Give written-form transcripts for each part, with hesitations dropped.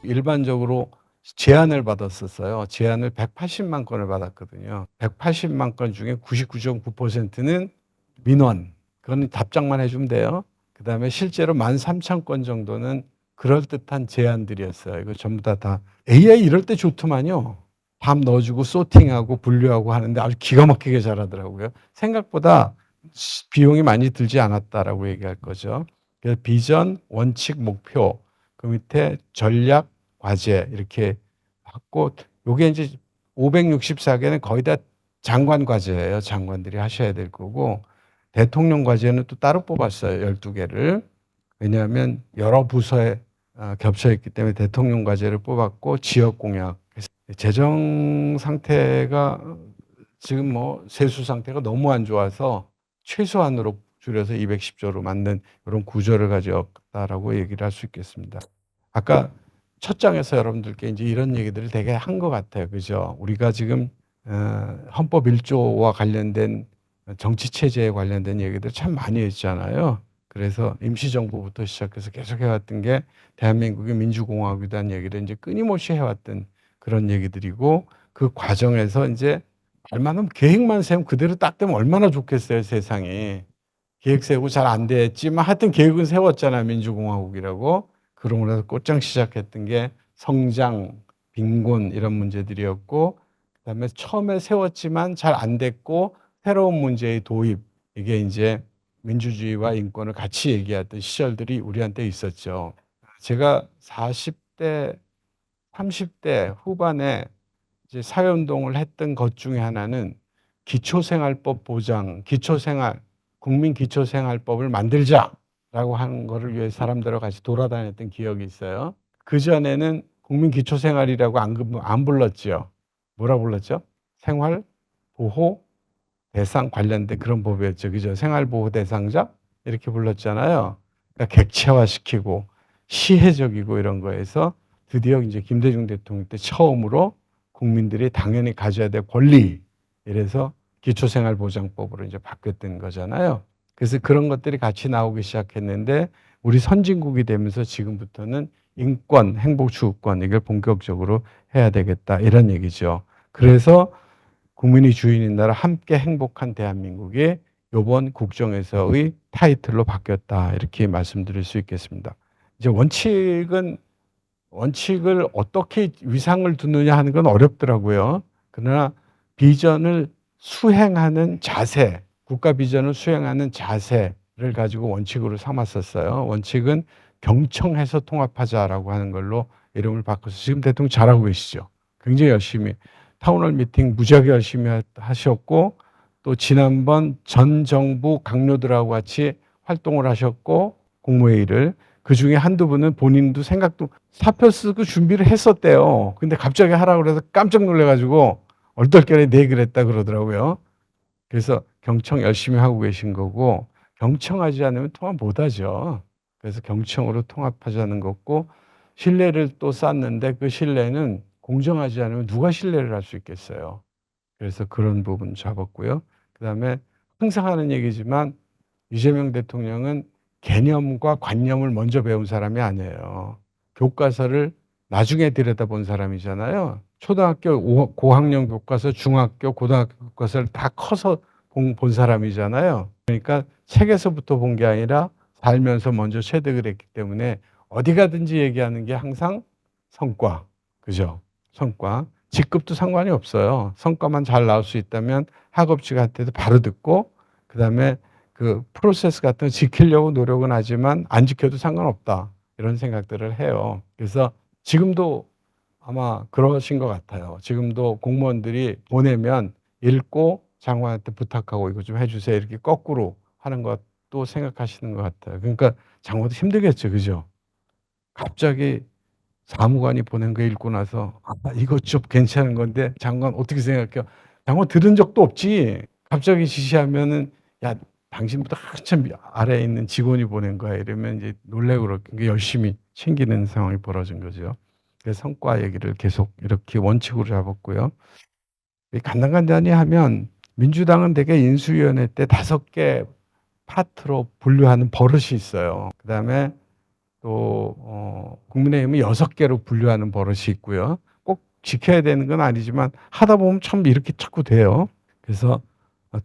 일반적으로 제안을 받았었어요. 제안을 180만 건을 받았거든요. 180만 건 중에 99.9%는 민원. 그건 답장만 해주면 돼요. 그다음에 실제로 13,000건 정도는 그럴듯한 제안들이었어요. 이거 전부 다 AI 이럴 때 좋더만요. 답 넣어주고 소팅하고 분류하고 하는데 아주 기가 막히게 잘하더라고요. 생각보다 비용이 많이 들지 않았다라고 얘기할 거죠. 그래서 비전, 원칙, 목표, 그 밑에 전략, 과제 이렇게 하고, 요게 이제 564개는 거의 다 장관 과제예요. 장관들이 하셔야 될 거고, 대통령 과제는 또 따로 뽑았어요. 12개를. 왜냐하면 여러 부서에 겹쳐 있기 때문에 대통령 과제를 뽑았고, 지역 공약. 재정 상태가 지금 뭐 세수 상태가 너무 안 좋아서 최소한으로 줄여서 210조로 만든 이런 구조를 가져왔다라고 얘기를 할 수 있겠습니다. 아까 첫 장에서 여러분들께 이제 이런 얘기들을 되게 한 것 같아요. 그죠? 우리가 지금 헌법 1조와 관련된 정치 체제에 관련된 얘기들 참 많이 했잖아요. 그래서 임시정부부터 시작해서 계속 해왔던 게 대한민국의 민주공화국이라는 얘기를 이제 끊임없이 해왔던 그런 얘기들이고, 그 과정에서 이제 알만하면 계획만 세우면 그대로 딱 되면 얼마나 좋겠어요, 세상이. 계획 세우고 잘 안 됐지만 하여튼 계획은 세웠잖아요, 민주공화국이라고. 그러고 나서 곧장 시작했던 게 성장, 빈곤 이런 문제들이었고, 그다음에 처음에 세웠지만 잘 안 됐고 새로운 문제의 도입, 이게 이제 민주주의와 인권을 같이 얘기했던 시절들이 우리한테 있었죠. 제가 40대, 30대 후반에 이제 사회운동을 했던 것 중에 하나는 기초생활법 보장, 국민 기초생활법을 만들자라고 하는 거를 위해 사람들과 같이 돌아다녔던 기억이 있어요. 그전에는 국민 기초생활이라고 안 불렀죠. 뭐라 불렀죠? 생활보호 대상 관련된 그런 법이었죠. 그죠? 생활보호 대상자? 이렇게 불렀잖아요. 그러니까 객체화시키고 시혜적이고 이런 거에서 드디어 이제 김대중 대통령 때 처음으로 국민들이 당연히 가져야 될 권리, 이래서 기초생활보장법으로 이제 바뀌었던 거잖아요. 그래서 그런 것들이 같이 나오기 시작했는데, 우리 선진국이 되면서 지금부터는 인권, 행복추구권 이걸 본격적으로 해야 되겠다 이런 얘기죠. 그래서 국민이 주인인 나라 함께 행복한 대한민국이 이번 국정에서의 타이틀로 바뀌었다, 이렇게 말씀드릴 수 있겠습니다. 이제 원칙을 어떻게 위상을 두느냐 하는 건 어렵더라고요. 그러나 비전을 수행하는 자세, 국가 비전을 수행하는 자세를 가지고 원칙으로 삼았었어요. 원칙은 경청해서 통합하자라고 하는 걸로 이름을 바꿔서 지금 대통령 잘하고 계시죠. 굉장히 열심히 타운홀 미팅 무지하게 열심히 하셨고, 또 지난번 전 정부 강요들하고 같이 활동을 하셨고, 국무회의를 그 중에 한두 분은 본인도 생각도 사표 쓰고 준비를 했었대요. 근데 갑자기 하라고 그래서 깜짝 놀래가지고 얼떨결에 네 그랬다 그러더라고요. 그래서 경청 열심히 하고 계신 거고, 경청하지 않으면 통합 못하죠. 그래서 경청으로 통합하자는 거고, 신뢰를 또 쌓는데 그 신뢰는 공정하지 않으면 누가 신뢰를 할 수 있겠어요. 그래서 그런 부분 잡았고요. 그다음에 항상 하는 얘기지만 이재명 대통령은 개념과 관념을 먼저 배운 사람이 아니에요. 교과서를 나중에 들여다본 사람이잖아요. 초등학교 고학년 교과서, 중학교, 고등학교 교과서를 다 커서 본 사람이잖아요. 그러니까 책에서부터 본 게 아니라 살면서 먼저 체득을 했기 때문에 어디 가든지 얘기하는 게 항상 성과, 그죠? 성과. 직급도 상관이 없어요. 성과만 잘 나올 수 있다면 학업지한테도 바로 듣고, 그다음에 그 프로세스 같은 거 지키려고 노력은 하지만 안 지켜도 상관없다, 이런 생각들을 해요. 그래서 지금도 아마 그러신 것 같아요. 지금도 공무원들이 보내면 읽고 장관한테 부탁하고 이거 좀 해주세요, 이렇게 거꾸로 하는 것도 생각하시는 것 같아요. 그러니까 장관도 힘들겠죠, 그죠? 갑자기 사무관이 보낸 거 읽고 나서 이거 좀 괜찮은 건데 장관 어떻게 생각해요? 장관 들은 적도 없지. 갑자기 지시하면은 야, 당신보다 한참 아래에 있는 직원이 보낸 거야, 이러면 이제 놀래고 그렇게 열심히 챙기는 상황이 벌어진 거죠. 그래서 성과 얘기를 계속 이렇게 원칙으로 잡았고요. 간단간단히 하면 민주당은 대개 인수위원회 때 5개 파트로 분류하는 버릇이 있어요. 그다음에 또 국민의힘은 6개로 분류하는 버릇이 있고요. 꼭 지켜야 되는 건 아니지만 하다 보면 참 이렇게 자꾸 돼요. 그래서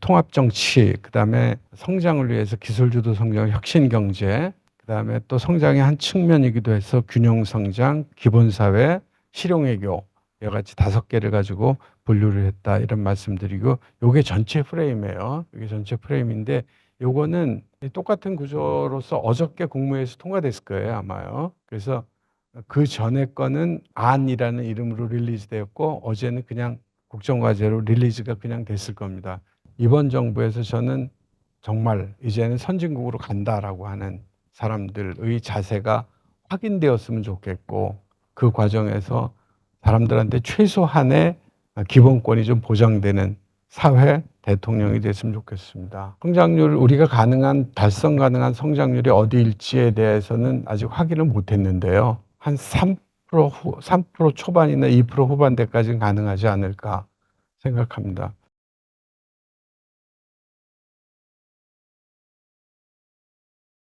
통합 정치, 그다음에 성장을 위해서 기술주도 성장, 혁신 경제, 그다음에 또 성장의 한 측면이기도 해서 균형 성장, 기본 사회, 실용 외교 여러 가지 5개를 가지고 분류를 했다 이런 말씀드리고, 요게 전체 프레임이에요. 이게 전체 프레임인데 요거는 똑같은 구조로서 어저께 국무회의에서 통과됐을 거예요, 아마요. 그래서 그 전에 거는 안이라는 이름으로 릴리즈되었고 어제는 그냥 국정과제로 릴리즈가 그냥 됐을 겁니다. 이번 정부에서 저는 정말 이제는 선진국으로 간다라고 하는 사람들의 자세가 확인되었으면 좋겠고, 그 과정에서 사람들한테 최소한의 기본권이 좀 보장되는 사회 대통령이 됐으면 좋겠습니다. 성장률, 우리가 달성 가능한 성장률이 어디일지에 대해서는 아직 확인을 못 했는데요. 한 3% 초반이나 2% 후반대까지는 가능하지 않을까 생각합니다.